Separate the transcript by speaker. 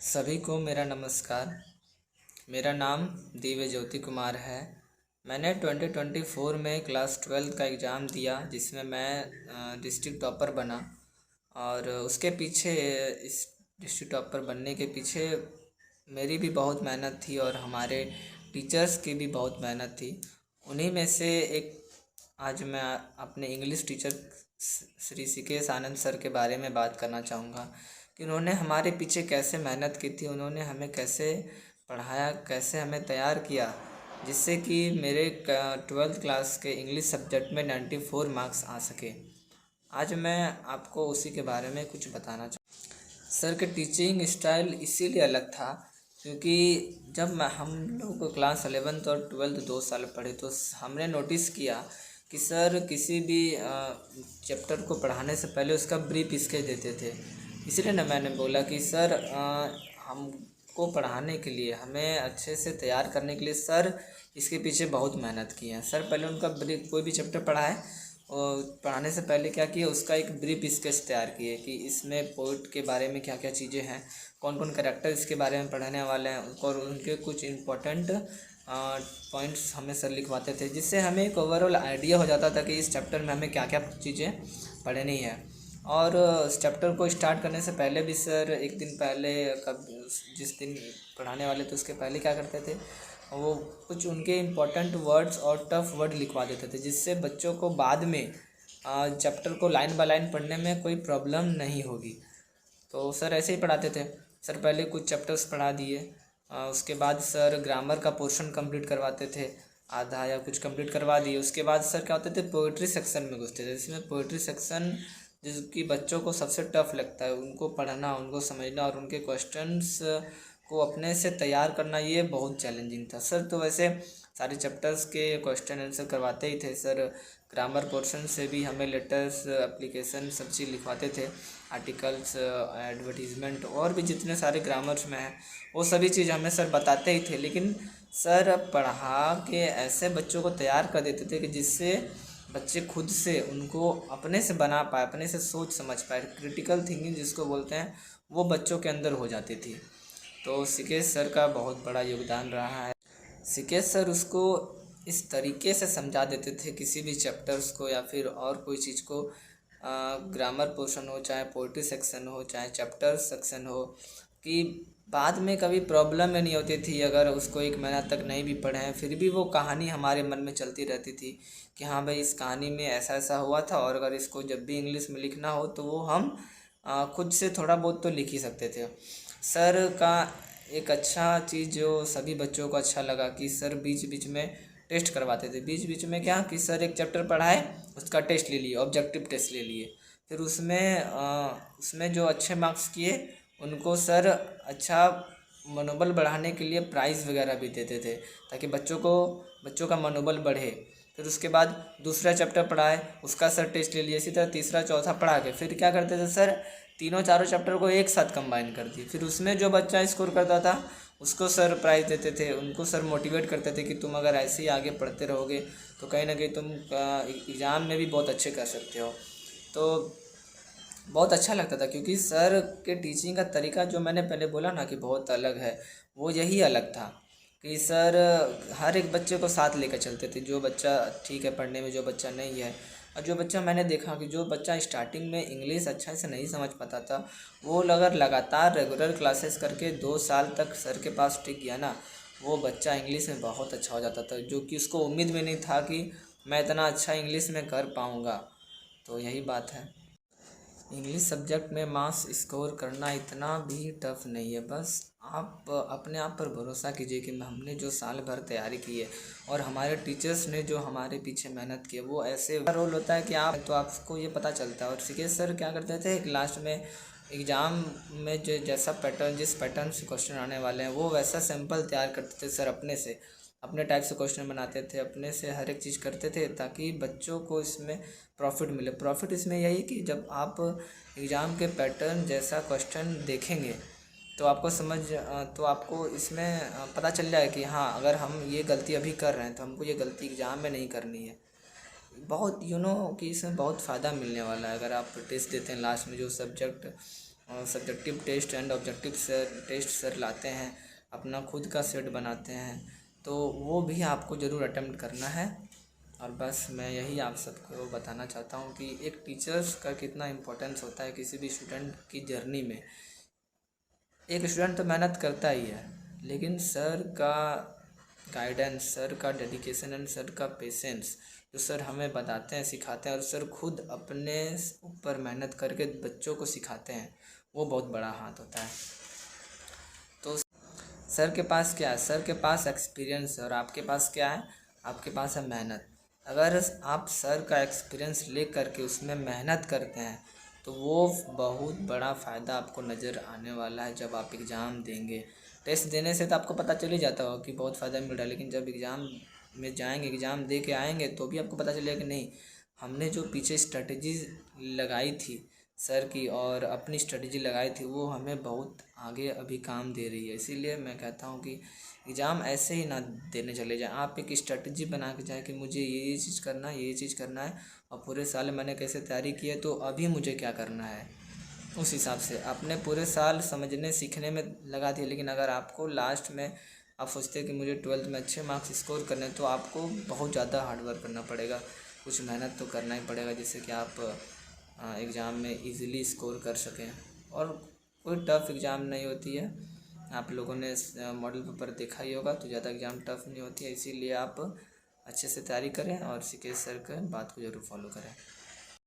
Speaker 1: सभी को मेरा नमस्कार। मेरा नाम दिव्य ज्योति कुमार है। मैंने 2024 में क्लास 12 का एग्ज़ाम दिया जिसमें मैं डिस्ट्रिक्ट टॉपर बना। और उसके पीछे इस डिस्ट्रिक्ट टॉपर बनने के पीछे मेरी भी बहुत मेहनत थी और हमारे टीचर्स की भी बहुत मेहनत थी। उन्हीं में से एक आज मैं अपने इंग्लिश टीचर श्री सिकेश आनंद सर के बारे में बात करना चाहूँगा कि उन्होंने हमारे पीछे कैसे मेहनत की थी, उन्होंने हमें कैसे पढ़ाया, कैसे हमें तैयार किया, जिससे कि मेरे 12th क्लास के इंग्लिश सब्जेक्ट में 94 मार्क्स आ सके। आज मैं आपको उसी के बारे में कुछ बताना चाहूँ। सर के टीचिंग स्टाइल इसीलिए अलग था क्योंकि जब हम लोग क्लास 11th और 12th 2 साल पढ़े तो हमने नोटिस किया कि सर किसी भी चैप्टर को पढ़ाने से पहले उसका ब्रीफ स्केच देते थे। इसीलिए ना मैंने बोला कि सर हमको पढ़ाने के लिए, हमें अच्छे से तैयार करने के लिए सर इसके पीछे बहुत मेहनत की है। सर पहले उनका ब्रीफ, कोई भी चैप्टर पढ़ाए और पढ़ाने से पहले क्या किए, उसका एक ब्रीफ स्केच तैयार किए कि इसमें पोइट के बारे में क्या क्या चीज़ें हैं, कौन कौन कैरेक्टर इसके बारे में पढ़ाने वाले हैं, और उनके कुछ इम्पोर्टेंट पॉइंट्स हमें सर लिखवाते थे, जिससे हमें एक ओवरऑल आइडिया हो जाता था कि इस चैप्टर में हमें क्या क्या चीज़ें पढ़नी है। और इस चैप्टर को स्टार्ट करने से पहले भी सर एक दिन पहले, कब जिस दिन पढ़ाने वाले थे उसके पहले क्या करते थे, वो कुछ उनके इम्पोर्टेंट वर्ड्स और टफ वर्ड लिखवा देते थे, जिससे बच्चों को बाद में चैप्टर को लाइन बाय लाइन पढ़ने में कोई प्रॉब्लम नहीं होगी। तो सर ऐसे ही पढ़ाते थे। सर पहले कुछ चैप्टर्स पढ़ा दिए, उसके बाद सर ग्रामर का पोर्शन कंप्लीट करवाते थे, आधा या कुछ कंप्लीट करवा दिए। उसके बाद सर क्या होते थे, पोइट्री सेक्शन में घुसते थे, जिसमें पोइट्री सेक्शन जिसकी बच्चों को सबसे टफ लगता है, उनको पढ़ना, उनको समझना और उनके क्वेश्चंस को अपने से तैयार करना, ये बहुत चैलेंजिंग था। सर तो वैसे सारे चैप्टर्स के क्वेश्चन आंसर करवाते ही थे। सर ग्रामर पोर्शन से भी हमें लेटर्स, एप्लीकेशन सब चीज़ लिखवाते थे, आर्टिकल्स, एडवर्टीज़मेंट और भी जितने सारे ग्रामर्स में हैं वो सभी चीज़ हमें सर बताते ही थे। लेकिन सर पढ़ा के ऐसे बच्चों को तैयार कर देते थे कि जिससे बच्चे खुद से उनको अपने से बना पाए, अपने से सोच समझ पाए, क्रिटिकल थिंकिंग जिसको बोलते हैं, वो बच्चों के अंदर हो जाती थी। तो सिकेश सर का बहुत बड़ा योगदान रहा है। सिकेश सर उसको इस तरीके से समझा देते थे, किसी भी चैप्टर्स को या फिर और कोई चीज़ को, ग्रामर पोर्शन हो, चाहे पोइट्री सेक्शन हो, चाहे चैप्टर सेक्शन हो, कि बाद में कभी प्रॉब्लम ही नहीं होती थी। अगर उसको 1 महीना तक नहीं भी पढ़े हैं फिर भी वो कहानी हमारे मन में चलती रहती थी कि हाँ भाई, इस कहानी में ऐसा ऐसा हुआ था, और अगर इसको जब भी इंग्लिश में लिखना हो तो वो हम खुद से थोड़ा बहुत तो लिख ही सकते थे। सर का एक अच्छा चीज़ जो सभी बच्चों को अच्छा लगा कि सर बीच बीच में टेस्ट करवाते थे। बीच बीच में क्या कि सर एक चैप्टर पढ़ाए, उसका टेस्ट ले लिए, ऑब्जेक्टिव टेस्ट ले लिए, फिर उसमें जो अच्छे मार्क्स किए उनको सर अच्छा मनोबल बढ़ाने के लिए प्राइज़ वगैरह भी देते थे, ताकि बच्चों का मनोबल बढ़े। फिर उसके बाद दूसरा चैप्टर पढ़ाए, उसका सर टेस्ट ले लिए, इसी तरह तीसरा चौथा पढ़ा के फिर क्या करते थे सर, तीनों चारों चैप्टर को एक साथ कंबाइन कर दिए। फिर उसमें जो बच्चा स्कोर करता था उसको सर प्राइज़ देते थे, उनको सर मोटिवेट करते थे कि तुम अगर ऐसे ही आगे पढ़ते रहोगे तो कहीं ना कहीं तुम एग्ज़ाम में भी बहुत अच्छे कर सकते हो। तो बहुत अच्छा लगता था क्योंकि सर के टीचिंग का तरीका, जो मैंने पहले बोला ना कि बहुत अलग है, वो यही अलग था कि सर हर एक बच्चे को साथ लेकर चलते थे। जो बच्चा ठीक है पढ़ने में, जो बच्चा नहीं है, और जो बच्चा, मैंने देखा कि जो बच्चा स्टार्टिंग में इंग्लिश अच्छा से नहीं समझ पाता था, वो अगर लगातार रेगुलर क्लासेस करके 2 साल तक सर के पास टिक गया ना, वो बच्चा इंग्लिश में बहुत अच्छा हो जाता था, जो कि उसको उम्मीद में नहीं था कि मैं इतना अच्छा इंग्लिश में कर पाऊँगा। तो यही बात है। इंग्लिश सब्जेक्ट में मार्क्स स्कोर करना इतना भी टफ नहीं है। बस आप अपने आप पर भरोसा कीजिए कि हमने जो साल भर तैयारी की है और हमारे टीचर्स ने जो हमारे पीछे मेहनत की है, वो ऐसे रोल होता है कि आपको ये पता चलता है। और सिकेश सर क्या करते थे कि लास्ट में एग्ज़ाम में जो जैसा पैटर्न, जिस पैटर्न से क्वेश्चन आने वाले हैं, वो वैसा सैंपल तैयार करते थे सर, अपने से, अपने टाइप से क्वेश्चन बनाते थे, अपने से हर एक चीज़ करते थे, ताकि बच्चों को इसमें प्रॉफिट मिले। प्रॉफिट इसमें यही कि जब आप एग्ज़ाम के पैटर्न जैसा क्वेश्चन देखेंगे तो आपको इसमें पता चल जाए कि हाँ, अगर हम ये गलती अभी कर रहे हैं तो हमको ये गलती एग्ज़ाम में नहीं करनी है। बहुत कि इसमें बहुत फ़ायदा मिलने वाला है। अगर आप टेस्ट देते हैं लास्ट में, जो subject subjective test and objective test sir लाते हैं, अपना खुद का सेट बनाते हैं, तो वो भी आपको ज़रूर अटेम्प्ट करना है। और बस मैं यही आप सबको बताना चाहता हूँ कि एक टीचर्स का कितना इम्पोर्टेंस होता है किसी भी स्टूडेंट की जर्नी में। एक स्टूडेंट तो मेहनत करता ही है, लेकिन सर का गाइडेंस, सर का डेडिकेशन एंड सर का पेशेंस, जो सर हमें बताते हैं, सिखाते हैं, और सर खुद अपने ऊपर मेहनत करके बच्चों को सिखाते हैं, वो बहुत बड़ा हाथ होता है। तो सर के पास क्या है? सर के पास एक्सपीरियंस है, और आपके पास क्या है? आपके पास है मेहनत। अगर आप सर का एक्सपीरियंस ले करके उसमें मेहनत करते हैं तो वो बहुत बड़ा फ़ायदा आपको नज़र आने वाला है जब आप एग्ज़ाम देंगे। टेस्ट देने से तो आपको पता चल ही जाता होगा कि बहुत फ़ायदा मिल रहा है, लेकिन जब एग्ज़ाम में जाएंगे, एग्ज़ाम दे के आएंगे, तो भी आपको पता चलेगा कि नहीं, हमने जो पीछे स्ट्रेटजीज लगाई थी सर की और अपनी स्ट्रेटजी लगाई थी, वो हमें बहुत आगे अभी काम दे रही है। इसीलिए मैं कहता हूँ कि एग्ज़ाम ऐसे ही ना देने चले जाएं, आप एक स्ट्रेटजी बना के जाए कि मुझे ये चीज़ करना है, ये चीज़ करना है, और पूरे साल मैंने कैसे तैयारी की है, तो अभी मुझे क्या करना है, उस हिसाब से। आपने पूरे साल समझने सीखने में लगा दिया, लेकिन अगर आपको लास्ट में आप सोचते हैं कि मुझे 12th में अच्छे मार्क्स स्कोर करने हैं, तो आपको बहुत ज़्यादा हार्डवर्क करना पड़ेगा, कुछ मेहनत तो करना ही पड़ेगा, जिससे कि आप एग्ज़ाम में इजीली स्कोर कर सकें। और कोई टफ़ एग्ज़ाम नहीं होती है, आप लोगों ने मॉडल पेपर देखा ही होगा, तो ज़्यादा एग्ज़ाम टफ़ नहीं होती है। इसीलिए आप अच्छे से तैयारी करें और सीके सर के बात को ज़रूर फॉलो करें।